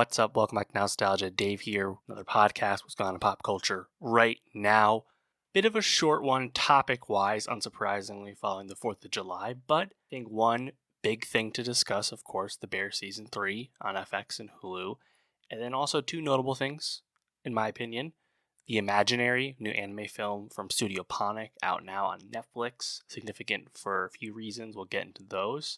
What's up? Welcome back to Nostalgia. Dave here. Another podcast. What's going on in pop culture right now? Bit of a short one, topic-wise, unsurprisingly, following the 4th of July. But I think one big thing to discuss, of course, The Bear Season 3 on FX and Hulu. And then also two notable things, in my opinion. The Imaginary, new anime film from Studio Ponoc, out now on Netflix. Significant for a few reasons. We'll get into those.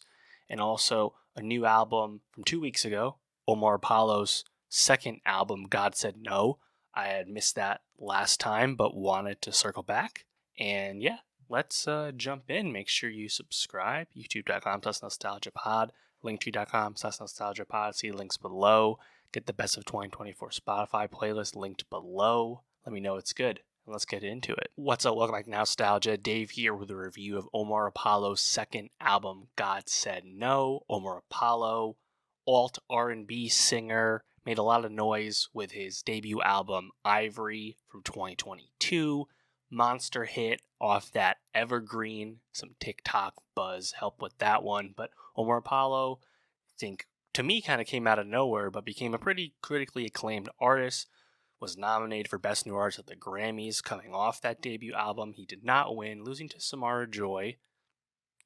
And also a new album from 2 weeks ago, Omar Apollo's second album, God Said No. I had missed that last time, but wanted to circle back. And yeah, let's jump in. Make sure you subscribe. YouTube.com/nostalgiapod, Linktree.com/nostalgiapod. See links below. Get the Best of 2024 Spotify playlist linked below. Let me know it's good. And let's get into it. What's up? Welcome back to Nostalgia. Dave here with a review of Omar Apollo's second album, God Said No. Omar Apollo, alt R&B singer, made a lot of noise with his debut album, Ivory, from 2022. Monster hit off that evergreen. Some TikTok buzz helped with that one. But Omar Apollo, I think, to me, kind of came out of nowhere, but became a pretty critically acclaimed artist. Was nominated for Best New Artist at the Grammys coming off that debut album. He did not win, losing to Samara Joy.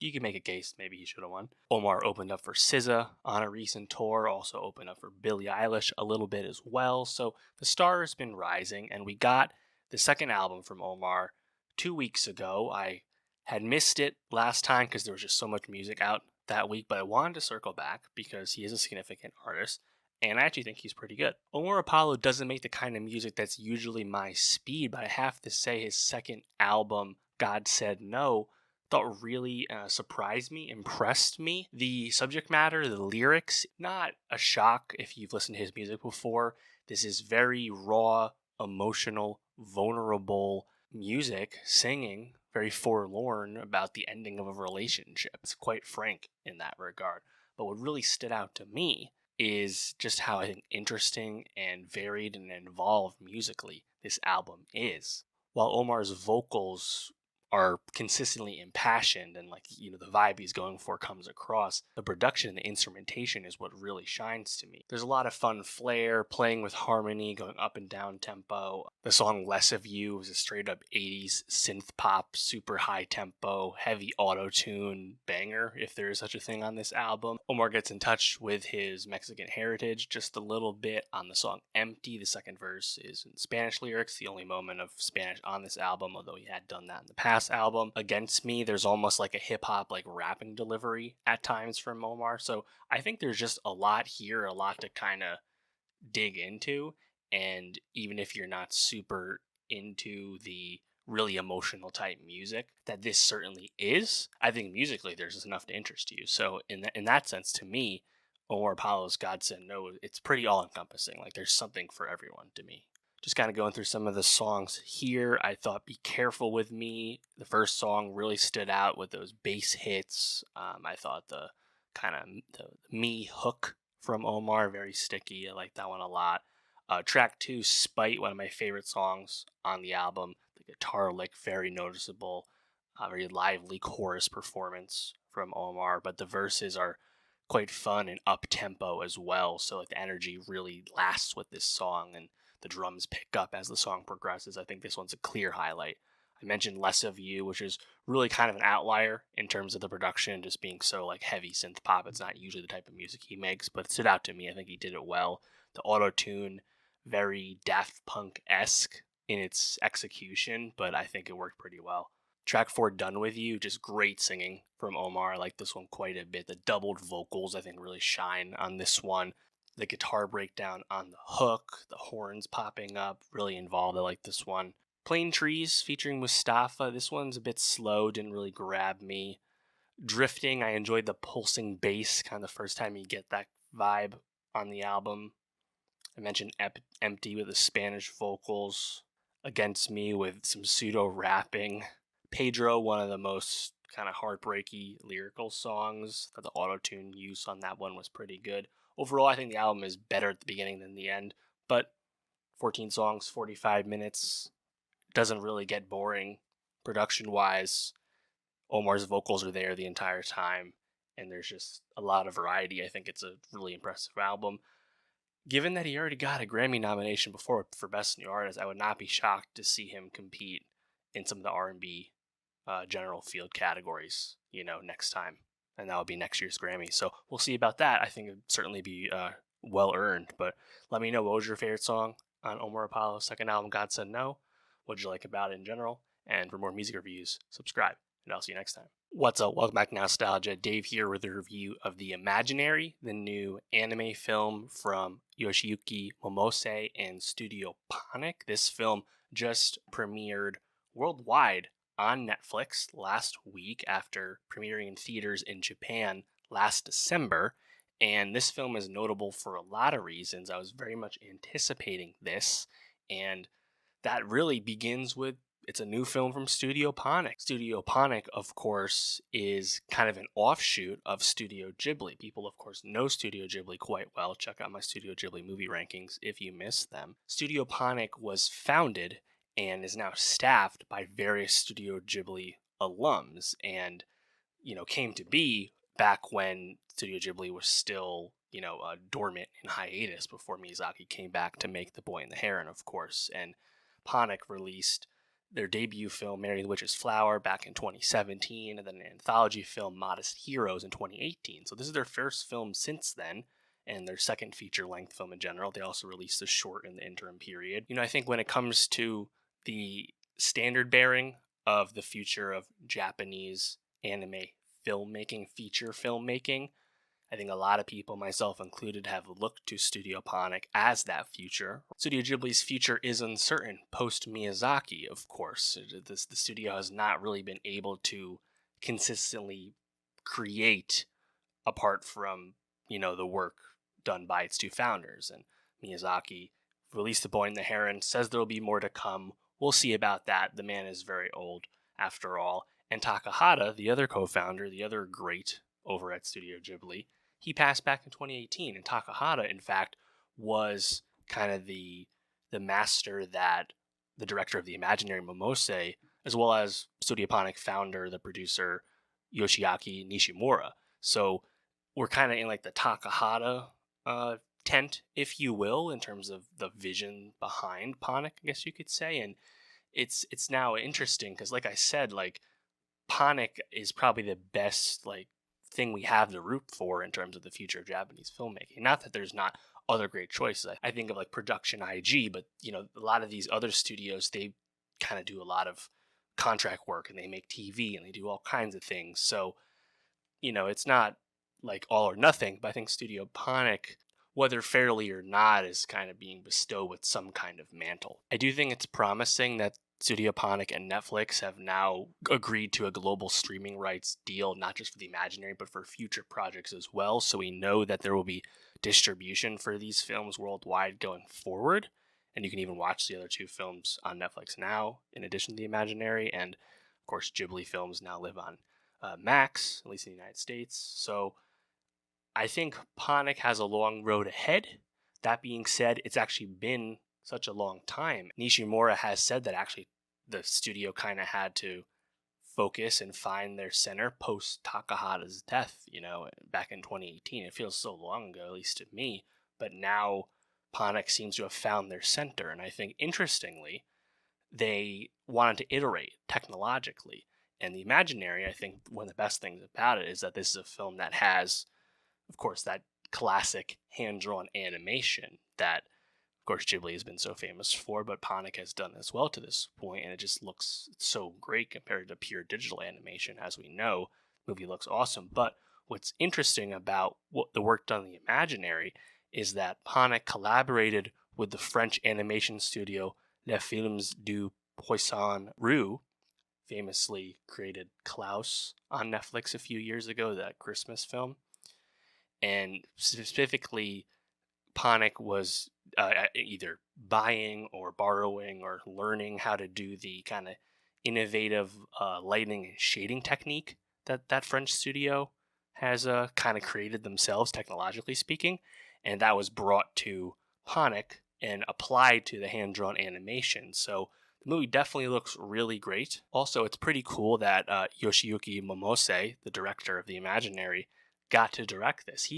You can make a case maybe he should have won. Omar opened up for SZA on a recent tour, also opened up for Billie Eilish a little bit as well. So the star has been rising, and we got the second album from Omar 2 weeks ago. I had missed it last time because there was just so much music out that week, but I wanted to circle back because he is a significant artist. And I actually think he's pretty good. Omar Apollo doesn't make the kind of music that's usually my speed, but I have to say his second album, God Said No, thought really surprised me, impressed me. The subject matter, the lyrics, not a shock if you've listened to his music before. This is very raw, emotional, vulnerable music, singing, very forlorn about the ending of a relationship. It's quite frank in that regard. But what really stood out to me is just how I think interesting and varied and involved musically this album is. While Omar's vocals are consistently impassioned and the vibe he's going for comes across, the production and the instrumentation is what really shines to me. There's a lot of fun flair, playing with harmony, going up and down tempo. The song Less of You is a straight up 80s synth pop, super high tempo, heavy auto-tune banger, if there is such a thing on this album. Omar gets in touch with his Mexican heritage just a little bit on the song Empty. The second verse is in Spanish lyrics, the only moment of Spanish on this album, although he had done that in the past album. Against Me, there's almost like a hip-hop rapping delivery at times from Omar. So I think there's just a lot here, a lot to kind of dig into. And even if you're not super into the really emotional type music that this certainly is, I think musically there's just enough to interest you. So in that sense, to me, Omar Apollo's God Said No, it's pretty all-encompassing. There's something for everyone to me. Just kind of going through some of the songs here. I thought Be Careful With Me, the first song, really stood out with those bass hits. I thought the Me hook from Omar, very sticky. I like that one a lot. Track 2, Spite, one of my favorite songs on the album. The guitar lick, very noticeable. Very lively chorus performance from Omar, but the verses are quite fun and up-tempo as well. So the energy really lasts with this song, and the drums pick up as the song progresses. I think this one's a clear highlight. I mentioned Less of You, which is really kind of an outlier in terms of the production, just being so heavy synth pop. It's not usually the type of music he makes, but it stood out to me. I think he did it well. The auto-tune, very Daft Punk-esque in its execution, but I think it worked pretty well. Track 4, Done With You, just great singing from Omar. I like this one quite a bit. The doubled vocals, I think, really shine on this one. The guitar breakdown on the hook, the horns popping up, really involved. I like this one. Plain Trees featuring Mustafa. This one's a bit slow, didn't really grab me. Drifting, I enjoyed the pulsing bass, kind of the first time you get that vibe on the album. I mentioned Empty with the Spanish vocals. Against Me with some pseudo rapping. Pedro, one of the most kind of heartbreaky lyrical songs. That the auto-tune use on that one was pretty good. Overall, I think the album is better at the beginning than the end, but 14 songs, 45 minutes, doesn't really get boring production-wise. Omar's vocals are there the entire time, and there's just a lot of variety. I think it's a really impressive album. given that he already got a Grammy nomination before for Best New Artist, I would not be shocked to see him compete in some of the R&B general field categories, next time. And that would be next year's Grammy. So we'll see about that. I think it would certainly be well earned. But let me know, what was your favorite song on Omar Apollo's second album, God Said No? What did you like about it in general? And for more music reviews, subscribe. And I'll see you next time. What's up? Welcome back to Nostalgia. Dave here with a review of The Imaginary, the new anime film from Yoshiyuki Momose and Studio Ponoc. This film just premiered worldwide on Netflix last week after premiering in theaters in Japan last December. And this film is notable for a lot of reasons. I was very much anticipating this, and that really begins with it's a new film from Studio Ponoc. Studio Ponoc, of course, is kind of an offshoot of Studio Ghibli. People, of course, know Studio Ghibli quite well. Check out my Studio Ghibli movie rankings if you missed them. Studio Ponoc was founded and is now staffed by various Studio Ghibli alums, and came to be back when Studio Ghibli was still dormant in hiatus before Miyazaki came back to make The Boy and the Heron, of course. And Ponoc released their debut film Mary the Witch's Flower back in 2017, and then an anthology film Modest Heroes in 2018. So this is their first film since then, and their second feature-length film in general. They also released a short in the interim period. I think when it comes to the standard bearing of the future of Japanese anime filmmaking, feature filmmaking, I think a lot of people, myself included, have looked to Studio Ponoc as that future. Studio Ghibli's future is uncertain post-Miyazaki, of course. The studio has not really been able to consistently create apart from, the work done by its two founders. And Miyazaki released The Boy and the Heron, says there will be more to come. We'll see about that. The man is very old, after all. And Takahata, the other co-founder, the other great over at Studio Ghibli, he passed back in 2018. And Takahata, in fact, was kind of the master that the director of The Imaginary, Momose, as well as Studio Ponoc founder, the producer, Yoshiaki Nishimura. So we're kind of in like the Takahata tent, if you will, in terms of the vision behind Ponoc, I guess you could say. And it's now interesting because, like I said, like Ponoc is probably the best thing we have to root for in terms of the future of Japanese filmmaking. Not that there's not other great choices. I think of Production IG, but a lot of these other studios, they kind of do a lot of contract work and they make TV and they do all kinds of things. So, it's not like all or nothing, but I think Studio Ponoc, whether fairly or not, is kind of being bestowed with some kind of mantle. I do think it's promising that Studio Ponoc and Netflix have now agreed to a global streaming rights deal, not just for The Imaginary, but for future projects as well. So we know that there will be distribution for these films worldwide going forward. And you can even watch the other two films on Netflix now, in addition to The Imaginary. And of course, Ghibli films now live on Max, at least in the United States. So I think Ponoc has a long road ahead. That being said, it's actually been such a long time. Nishimura has said that actually the studio kind of had to focus and find their center post Takahata's death, back in 2018. It feels so long ago, at least to me. But now Ponoc seems to have found their center. And I think, interestingly, they wanted to iterate technologically. And The Imaginary, I think one of the best things about it is that this is a film that has, of course, that classic hand-drawn animation that, of course, Ghibli has been so famous for, but Ponoc has done as well to this point, and it just looks so great compared to pure digital animation. As we know, the movie looks awesome. But what's interesting about what the work done in The Imaginary is that Ponoc collaborated with the French animation studio Les Films du Poisson Rouge, famously created Klaus on Netflix a few years ago, that Christmas film. And specifically, Ponoc was either buying or borrowing or learning how to do the kind of innovative lighting and shading technique that French studio has kind of created themselves, technologically speaking. And that was brought to Ponoc and applied to the hand-drawn animation. So the movie definitely looks really great. Also, it's pretty cool that Yoshiyuki Momose, the director of The Imaginary, got to direct this.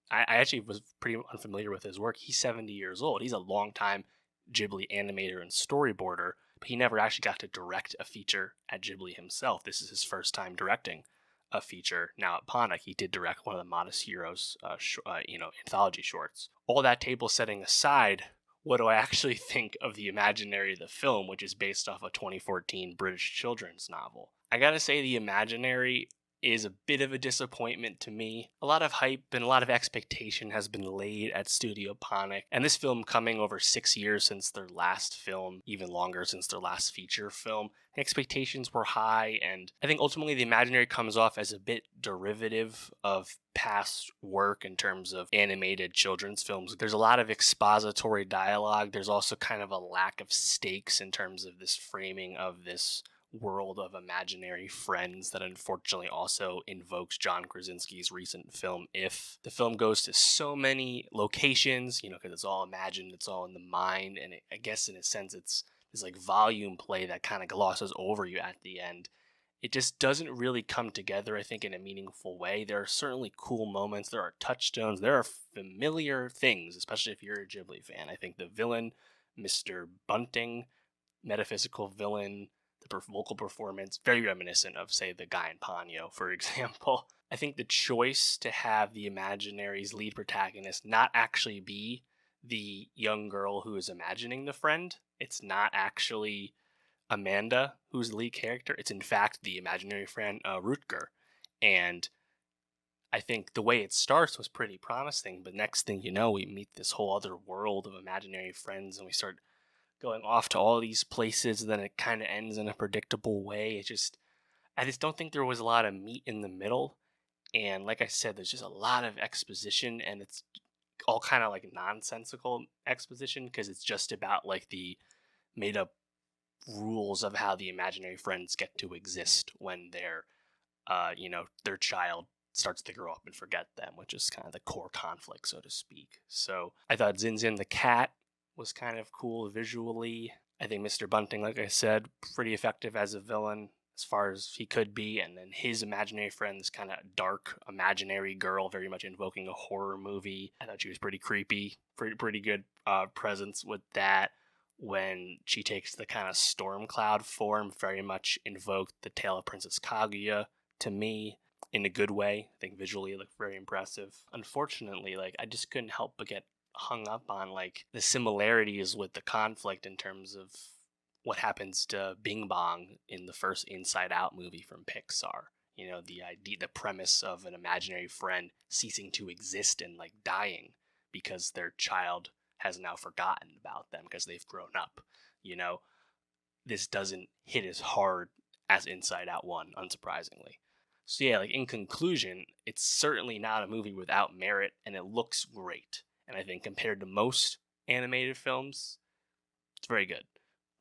I actually was pretty unfamiliar with his work. He's 70 years old. He's a longtime Ghibli animator and storyboarder, but he never actually got to direct a feature at Ghibli himself. This is his first time directing a feature. Now at Ponoc, he did direct one of the Modest Heroes, anthology shorts. All that table setting aside, what do I actually think of The Imaginary, the film, which is based off a 2014 British children's novel? I gotta say, The Imaginary is a bit of a disappointment to me. A lot of hype and a lot of expectation has been laid at Studio Ponoc, and this film coming over 6 years since their last film, even longer since their last feature film, expectations were high, and I think ultimately The Imaginary comes off as a bit derivative of past work in terms of animated children's films. There's a lot of expository dialogue. There's also kind of a lack of stakes in terms of this framing of this world of imaginary friends that unfortunately also invokes John Krasinski's recent film If. The film goes to so many locations, because it's all imagined, it's all in the mind, and I guess in a sense it's this like volume play that kind of glosses over you at the end. It just doesn't really come together, I think, in a meaningful way. There are certainly cool moments, there are touchstones, there are familiar things, especially if you're a Ghibli fan. I think the villain, Mr. Bunting, metaphysical villain, the vocal performance, very reminiscent of, say, the guy in Ponyo, for example. I think the choice to have the Imaginary's lead protagonist not actually be the young girl who is imagining the friend, it's not actually Amanda who's the lead character, it's in fact the imaginary friend, Rutger. And I think the way it starts was pretty promising, but next thing you know, we meet this whole other world of imaginary friends and we start going off to all these places, and then it kind of ends in a predictable way. I just don't think there was a lot of meat in the middle. And like I said, there's just a lot of exposition, and it's all kind of like nonsensical exposition because it's just about like the made up rules of how the imaginary friends get to exist when their child starts to grow up and forget them, which is kind of the core conflict, so to speak. So I thought Zinzin the cat was kind of cool visually. I think Mr. Bunting, like I said, pretty effective as a villain as far as he could be. And then his imaginary friend, this kind of dark imaginary girl, very much invoking a horror movie. I thought she was pretty creepy, pretty good presence with that. When she takes the kind of storm cloud form, very much invoked the Tale of Princess Kaguya to me in a good way. I think visually it looked very impressive. Unfortunately, I just couldn't help but get hung up on the similarities with the conflict in terms of what happens to Bing Bong in the first Inside Out movie from Pixar. The idea, the premise of an imaginary friend ceasing to exist and dying because their child has now forgotten about them because they've grown up. This doesn't hit as hard as Inside Out 1, unsurprisingly. So yeah, in conclusion, it's certainly not a movie without merit, and it looks great. And I think compared to most animated films, it's very good.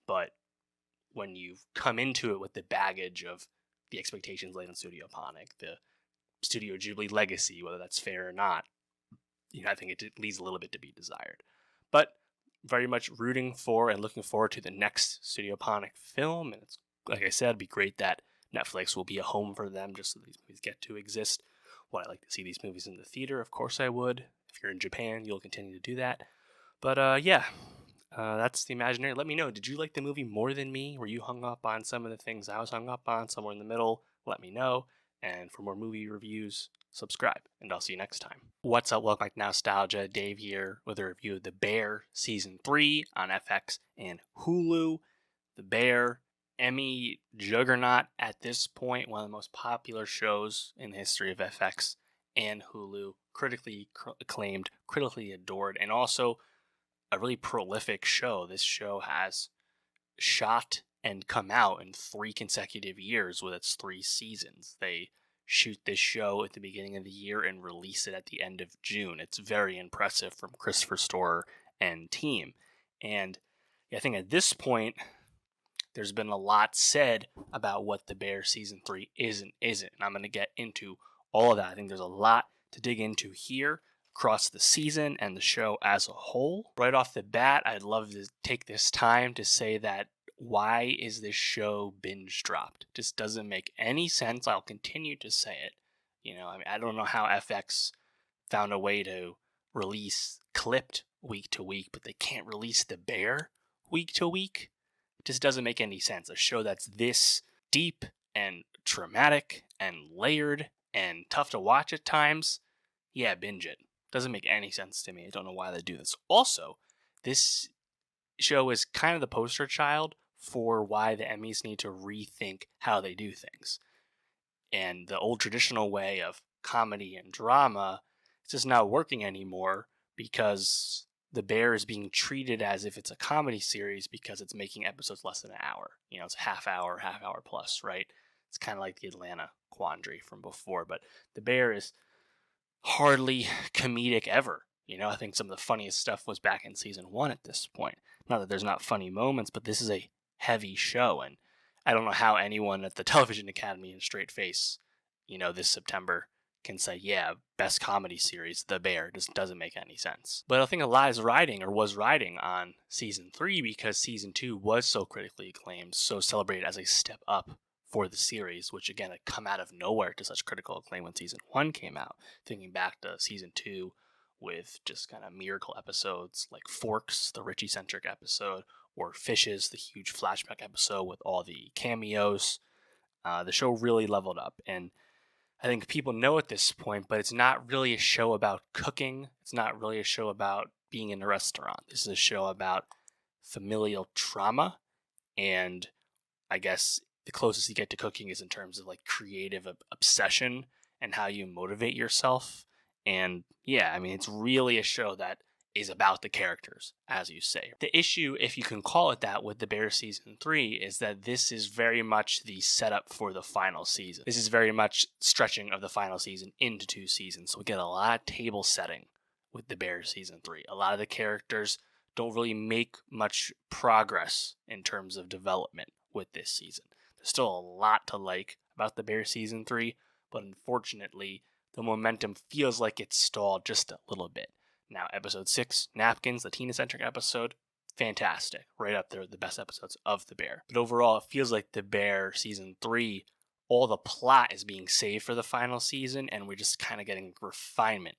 But when you come into it with the baggage of the expectations laid on Studio Ponoc, the Studio Ghibli legacy, whether that's fair or not, I think it leaves a little bit to be desired. But very much rooting for and looking forward to the next Studio Ponoc film. And it's, like I said, it'd be great that Netflix will be a home for them just so these movies get to exist. Would I like to see these movies in the theater? Of course I would. If you're in Japan, you'll continue to do that. But that's The Imaginary. Let me know, did you like the movie more than me? Were you hung up on some of the things I was hung up on, somewhere in the middle? Let me know. And for more movie reviews, subscribe. And I'll see you next time. What's up? Welcome back to Nostalgia. Dave here with a review of The Bear Season 3 on FX and Hulu. The Bear, Emmy juggernaut at this point, one of the most popular shows in the history of FX and Hulu, critically acclaimed, critically adored, and also a really prolific show. This show has shot and come out in 3 consecutive years with its 3 seasons. They shoot this show at the beginning of the year and release it at the end of June. It's very impressive from Christopher Storer and team. And I think at this point, there's been a lot said about what The Bear Season 3 is and isn't. And I'm going to get into all of that. I think there's a lot to dig into here across the season and the show as a whole. Right off the bat, I'd love to take this time to say that why is this show binge dropped? Just doesn't make any sense. I'll continue to say it. I mean, I don't know how FX found a way to release clipped week to week, but they can't release The Bear week to week. It just doesn't make any sense. A show that's this deep and traumatic and layered and tough to watch at times, yeah, binge it. Doesn't make any sense to me. I don't know why they do this. Also, this show is kind of the poster child for why the Emmys need to rethink how they do things. And the old traditional way of comedy and drama is just not working anymore because The Bear is being treated as if it's a comedy series because it's making episodes less than an hour. It's half hour plus, right? It's kind of like the Atlanta quandary from before, but The Bear is hardly comedic ever. I think some of the funniest stuff was back in season 1 at this point. Not that there's not funny moments, but this is a heavy show, and I don't know how anyone at the Television Academy in straight face, this September can say, yeah, best comedy series, The Bear. Just doesn't make any sense. But I think a lot is riding, or was riding, on season 3 because season 2 was so critically acclaimed, so celebrated as a step up for the series, which again had come out of nowhere to such critical acclaim when season 1 came out. Thinking back to season 2 with just kind of miracle episodes like Forks, the Richie-centric episode, or Fishes, the huge flashback episode with all the cameos. The show really leveled up, and I think people know at this point, but it's not really a show about cooking. It's not really a show about being in a restaurant. This is a show about familial trauma, and I guess the closest you get to cooking is in terms of like creative obsession and how you motivate yourself. And yeah, I mean, it's really a show that is about the characters, as you say. The issue, if you can call it that, with The Bear season 3 is that this is very much the setup for the final season. This is very much stretching of the final season into 2 seasons. So we get a lot of table setting with The Bear season 3. A lot of the characters don't really make much progress in terms of development with this season. There's still a lot to like about The Bear season 3, but unfortunately, the momentum feels like it's stalled just a little bit. Now, episode 6, Napkins, the Tina-centric episode, fantastic. Right up there with the best episodes of The Bear. But overall, it feels like The Bear season 3, all the plot is being saved for the final season, and we're just kind of getting refinement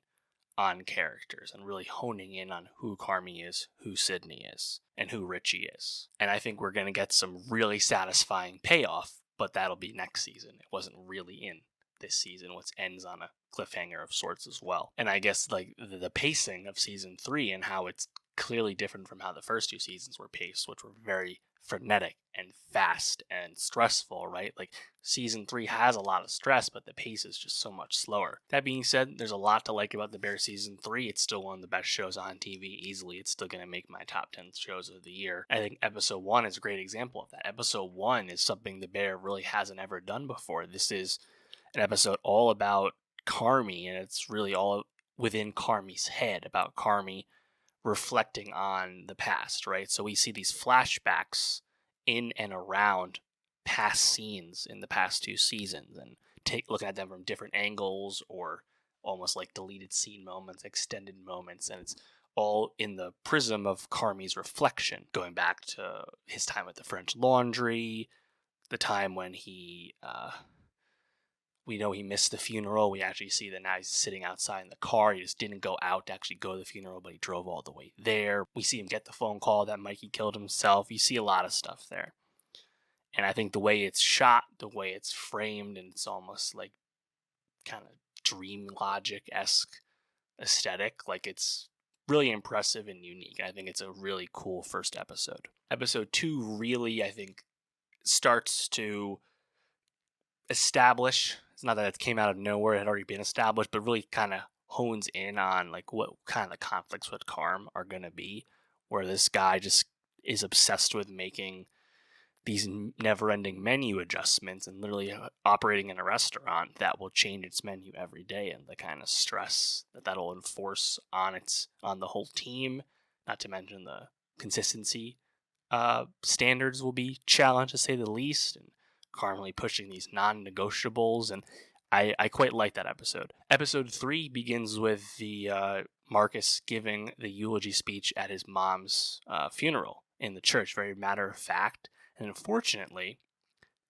on characters and really honing in on who Carmy is, who Sydney is, and who Richie is. And I think we're going to get some really satisfying payoff, but that'll be next season. It wasn't really in this season, which ends on a cliffhanger of sorts as well. And I guess like the pacing of season 3 and how it's clearly different from how the first 2 seasons were paced, which were very frenetic and fast and stressful, right? Like season 3 has a lot of stress, but the pace is just so much slower. That being said, there's a lot to like about The Bear season 3. It's still one of the best shows on TV easily. It's still going to make my top 10 shows of the year. I think episode 1 is a great example of that. Episode 1 is something The Bear really hasn't ever done before. This is an episode all about Carmy, and it's really all within Carmy's head, about Carmy reflecting on the past, right? So we see these flashbacks in and around past scenes in the past 2 seasons and looking at them from different angles or almost like deleted scene moments, extended moments, and it's all in the prism of Carmy's reflection, going back to his time at the French Laundry, the time when we know he missed the funeral. We actually see that now he's sitting outside in the car. He just didn't go out to actually go to the funeral, but he drove all the way there. We see him get the phone call that Mikey killed himself. You see a lot of stuff there. And I think the way it's shot, the way it's framed, and it's almost like kind of dream logic-esque aesthetic, like it's really impressive and unique. I think it's a really cool first episode. Episode 2 really, I think, starts to establish, it's not that it came out of nowhere, it had already been established, but really kind of hones in on like what kind of the conflicts with Carm are going to be, where this guy just is obsessed with making these never-ending menu adjustments and literally operating in a restaurant that will change its menu every day, and the kind of stress that that'll enforce on the whole team, not to mention the consistency standards will be challenged, to say the least, and Carmely pushing these non-negotiables, and I quite like that episode. Episode 3 begins with the Marcus giving the eulogy speech at his mom's funeral in the church, very matter of fact. And unfortunately,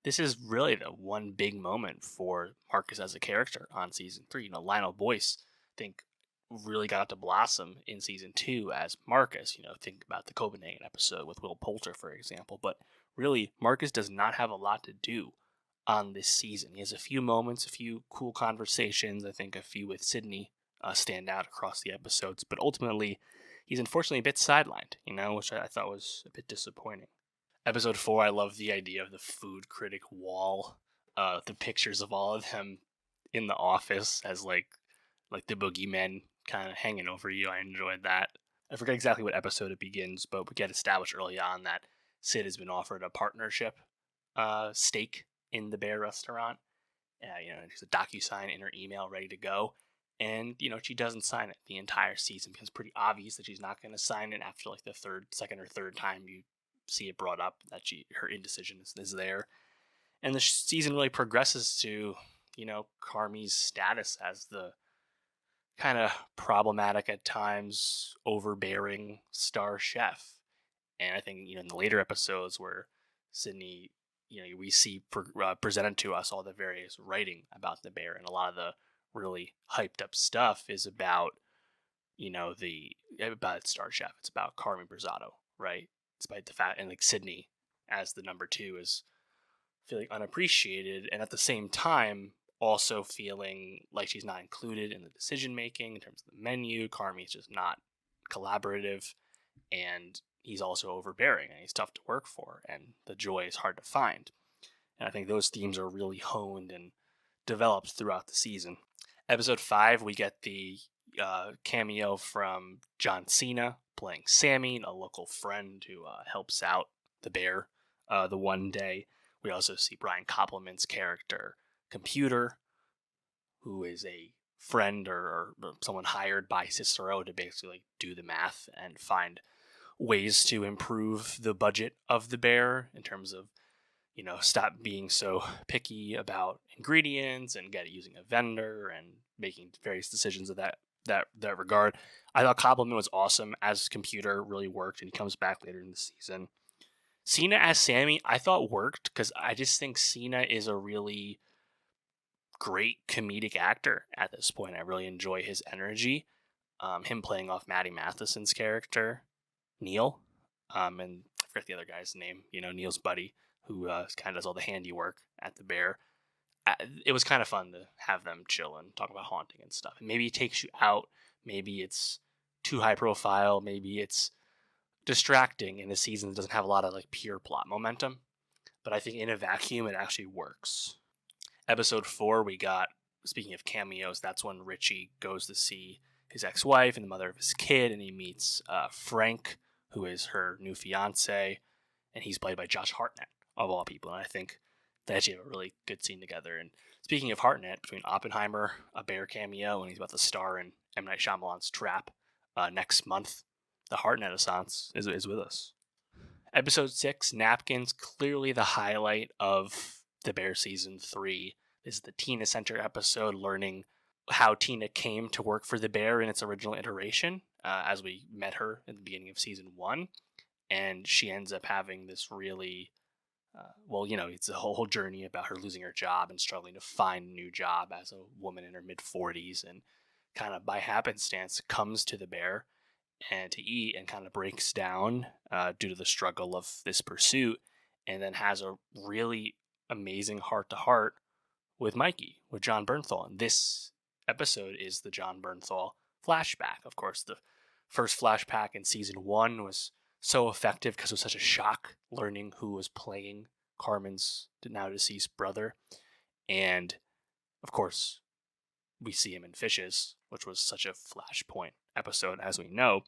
this is really the one big moment for Marcus as a character on season 3. Lionel Boyce, I think, really got to blossom in season 2 as Marcus. Think about the Copenhagen episode with Will Poulter, for example. But really, Marcus does not have a lot to do on this season. He has a few moments, a few cool conversations. I think a few with Sydney stand out across the episodes. But ultimately, he's unfortunately a bit sidelined, which I thought was a bit disappointing. Episode 4, I love the idea of the food critic wall, the pictures of all of them in the office as like the boogeymen kind of hanging over you. I enjoyed that. I forget exactly what episode it begins, but we get established early on that Sid has been offered a partnership stake in the Bear restaurant. There's a DocuSign in her email ready to go. And, she doesn't sign it the entire season. It becomes pretty obvious that she's not going to sign it after like the second or third time you see it brought up that her indecision is there. And the season really progresses to, Carmi's status as the kind of problematic at times, overbearing star chef. And I think, in the later episodes where Sydney, we see presented to us all the various writing about the Bear, and a lot of the really hyped up stuff is about, about star chef. It's about Carmen Brazato, right? Despite the fact, and like Sydney as the number 2 is feeling unappreciated, and at the same time also feeling like she's not included in the decision making in terms of the menu. Carmi's just not collaborative, and he's also overbearing, and he's tough to work for, and the joy is hard to find. And I think those themes are really honed and developed throughout the season. Episode 5, we get the cameo from John Cena playing Sammy, a local friend who helps out the Bear the one day. We also see Brian Koppelman's character, Computer, who is a friend or someone hired by Cicero to basically do the math and find ways to improve the budget of the Bear in terms of, stop being so picky about ingredients and using a vendor and making various decisions of that regard. I thought Koppelman was awesome as Computer, really worked, and he comes back later in the season. Cena as Sammy, I thought worked because I just think Cena is a really great comedic actor at this point. I really enjoy his energy. Him playing off Maddie Matheson's character, Neil, and I forget the other guy's name, Neil's buddy, who kind of does all the handiwork at the Bear. It was kind of fun to have them chill and talk about haunting and stuff. And maybe it takes you out. Maybe it's too high profile. Maybe it's distracting in a season that doesn't have a lot of like pure plot momentum. But I think in a vacuum, it actually works. Episode 4, we got, speaking of cameos, that's when Richie goes to see his ex-wife and the mother of his kid, and he meets Frank, who is her new fiance, and he's played by Josh Hartnett, of all people. And I think they actually have a really good scene together. And speaking of Hartnett, between Oppenheimer, a Bear cameo, and he's about to star in M. Night Shyamalan's Trap next month, the Hartnett-assance is with us. Episode 6, Napkins, clearly the highlight of the Bear season 3. This is the Tina Center episode, learning how Tina came to work for the Bear in its original iteration, as we met her in the beginning of season 1. And she ends up having this really, it's a whole journey about her losing her job and struggling to find a new job as a woman in her mid-40s, and kind of by happenstance comes to the Bear and to eat, and kind of breaks down due to the struggle of this pursuit, and then has a really amazing heart-to-heart with Mikey, with John Bernthal. And this episode is the John Bernthal flashback. Of course, the first flashback in season 1 was so effective because it was such a shock learning who was playing Carmen's now deceased brother. And of course, we see him in Fishes, which was such a flashpoint episode, as we know.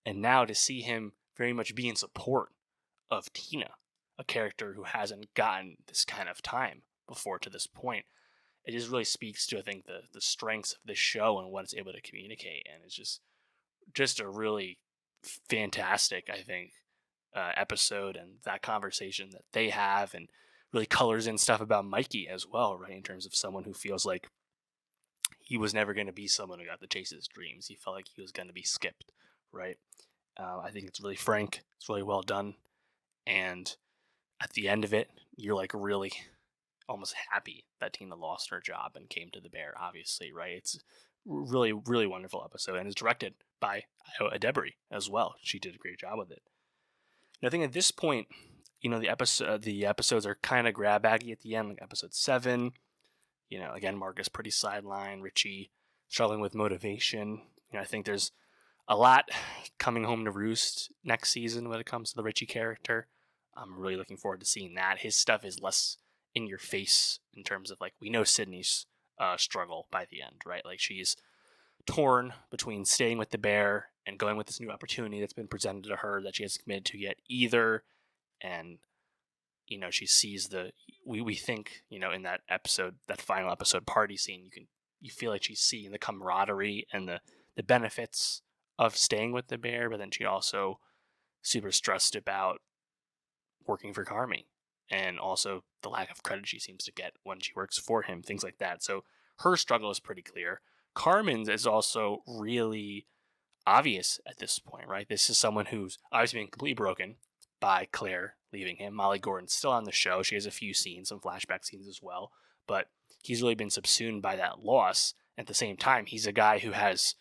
And now to see him very much be in support of Tina, a character who hasn't gotten this kind of time before to this point, it just really speaks to, I think, the strengths of this show and what it's able to communicate. And it's just a really fantastic, I think, episode, and that conversation that they have, and really colors in stuff about Mikey as well, right? In terms of someone who feels like he was never going to be someone who got to chase his dreams. He felt like he was going to be skipped, right? I think it's really frank. It's really well done. And at the end of it, you're like really almost happy that Tina lost her job and came to the Bear, obviously, right? It's really, really wonderful episode, and it's directed by Io Debris as well. She did a great job with it. And I think at this point, the episodes are kind of grab baggy at the end, like episode 7. Again, Marcus pretty sidelined, Richie struggling with motivation. I think there's a lot coming home to roost next season when it comes to the Richie character. I'm really looking forward to seeing that. His stuff is less in your face in terms of, like, we know Sydney's struggle by the end, right? Like, she's torn between staying with the Bear and going with this new opportunity that's been presented to her that she hasn't committed to yet either. And she sees we think in that episode, that final episode party scene, you feel like she's seeing the camaraderie and the benefits of staying with the Bear, but then she also super stressed about working for Carmi, and also the lack of credit she seems to get when she works for him, things like that. So her struggle is pretty clear. Carmen's is also really obvious at this point, right? This is someone who's obviously been completely broken by Claire leaving him. Molly Gordon's still on the show. She has a few scenes, some flashback scenes as well, but he's really been subsumed by that loss. At the same time, he's a guy who has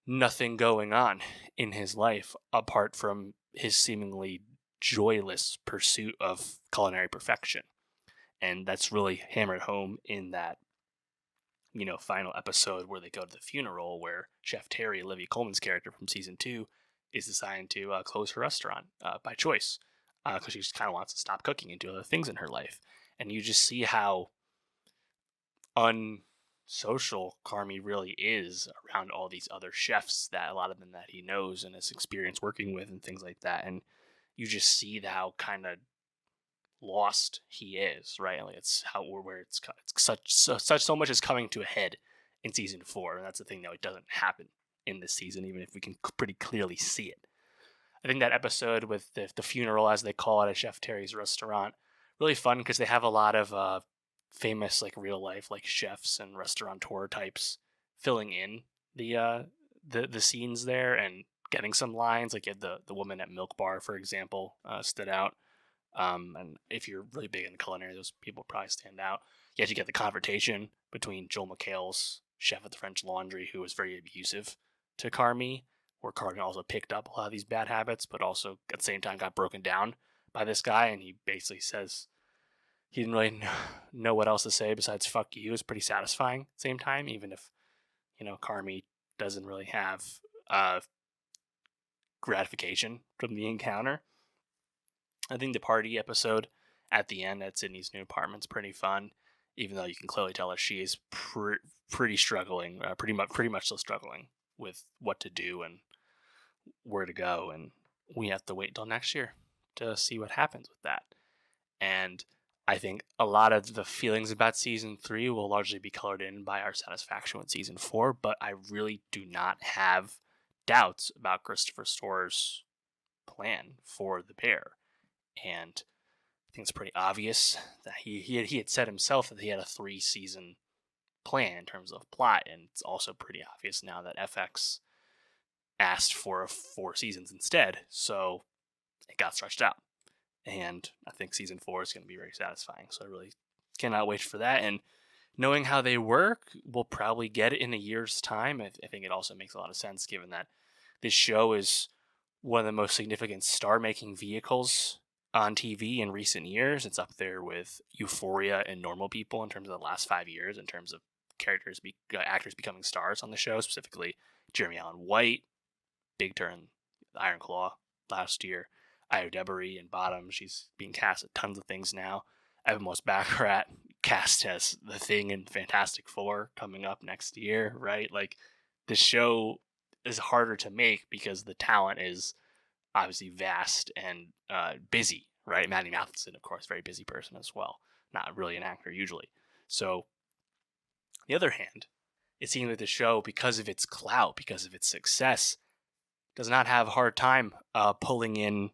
nothing going on in his life apart from his seemingly joyless pursuit of culinary perfection. And that's really hammered home in that final episode where they go to the funeral, where Chef Terry, Olivia Colman's character from season 2, is deciding to close her restaurant by choice, because she just kind of wants to stop cooking and do other things in her life. And you just see how unsocial Carmi really is around all these other chefs, that a lot of them that he knows and has experience working with and things like that. And you just see how kind of lost he is, right? Like, it's so much is coming to a head in season 4, and that's the thing that it doesn't happen in this season, even if we can pretty clearly see it. I think that episode with the funeral, as they call it, at Chef Terry's restaurant, really fun because they have a lot of famous, like, real life, like, chefs and restaurateur types filling in the scenes there and getting some lines. Like, you had the woman at Milk Bar, for example, stood out. And if you're really big in culinary, those people probably stand out. You actually get the confrontation between Joel McHale's chef at the French Laundry, who was very abusive to Carmi, where Carmi also picked up a lot of these bad habits, but also at the same time got broken down by this guy. And he basically says he didn't really know what else to say besides "fuck you." It was pretty satisfying at the same time, even if Carmi doesn't really have gratification from the encounter. I think the party episode at the end at Sydney's new apartment's pretty fun, even though you can clearly tell that she is pretty struggling, pretty much still struggling with what to do and where to go, and we have to wait until next year to see what happens with that. And I think a lot of the feelings about season 3 will largely be colored in by our satisfaction with season 4, but I really do not have doubts about Christopher Store's plan for the Bear. And I think it's pretty obvious that he had said himself that he had a 3-season plan in terms of plot, and it's also pretty obvious now that FX asked for 4 seasons instead, so it got stretched out. And I think season 4 is going to be very satisfying, so I really cannot wait for that. And knowing how they work, we'll probably get it in a year's time. I think it also makes a lot of sense, given that this show is one of the most significant star-making vehicles on TV in recent years. It's up there with Euphoria and Normal People in terms of the last 5 years, in terms of actors becoming stars on the show, specifically Jeremy Allen White, big turn, Iron Claw last year. Io Debris and Bottom, she's being cast at tons of things now. Evan Moss Baccarat cast as the Thing in Fantastic Four coming up next year, right? Like, this show is harder to make because the talent is obviously vast and busy, right? Maddie Matheson, of course, very busy person as well. Not really an actor usually. So, on the other hand, it seems like the show, because of its clout, because of its success, does not have a hard time pulling in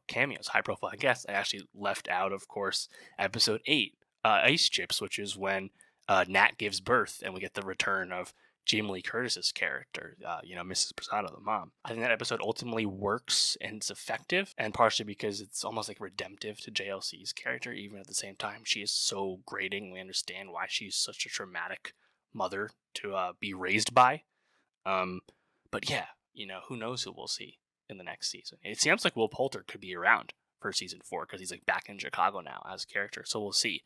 cameos, high-profile guests. I actually left out, of course, episode 8, Ice Chips, which is when Nat gives birth, and we get the return of Jamie Lee Curtis's character, Mrs. Prasanna, the mom. I think that episode ultimately works and it's effective, and partially because it's almost like redemptive to JLC's character, even at the same time. She is so grating. We understand why she's such a traumatic mother to be raised by. But yeah, who knows who we'll see in the next season. It seems like Will Poulter could be around for season 4 because he's like back in Chicago now as a character. So we'll see.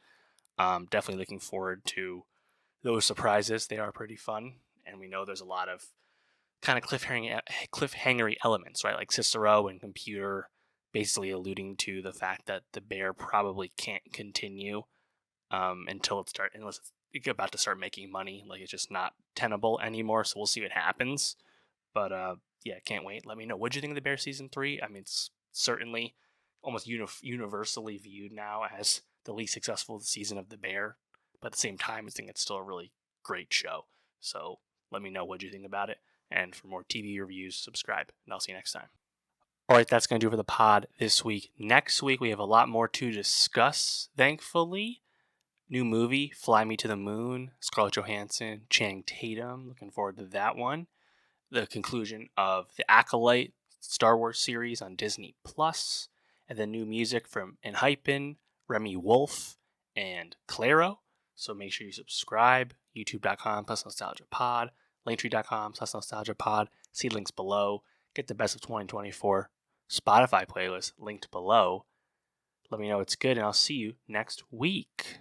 Definitely looking forward to those surprises. They are pretty fun. And we know there's a lot of kind of cliffhangery elements, right? Like Cicero and Computer basically alluding to the fact that the Bear probably can't continue unless it's about to start making money. Like it's just not tenable anymore. So we'll see what happens. But yeah, can't wait. Let me know. What do you think of the Bear season 3? I mean, it's certainly almost universally viewed now as the least successful season of the Bear. But at the same time, I think it's still a really great show. So let me know what you think about it. And for more TV reviews, subscribe. And I'll see you next time. All right, that's going to do it for the pod this week. Next week, we have a lot more to discuss, thankfully. New movie, Fly Me to the Moon, Scarlett Johansson, Channing Tatum. Looking forward to that one. The conclusion of the Acolyte Star Wars series on Disney Plus, and then new music from Enhypen, Remy Wolf, and Claro. So make sure you subscribe. YouTube.com/nostalgiapod, Linktree.com/nostalgiapod. See links below. Get the best of 2024 Spotify playlist linked below. Let me know it's good, and I'll see you next week.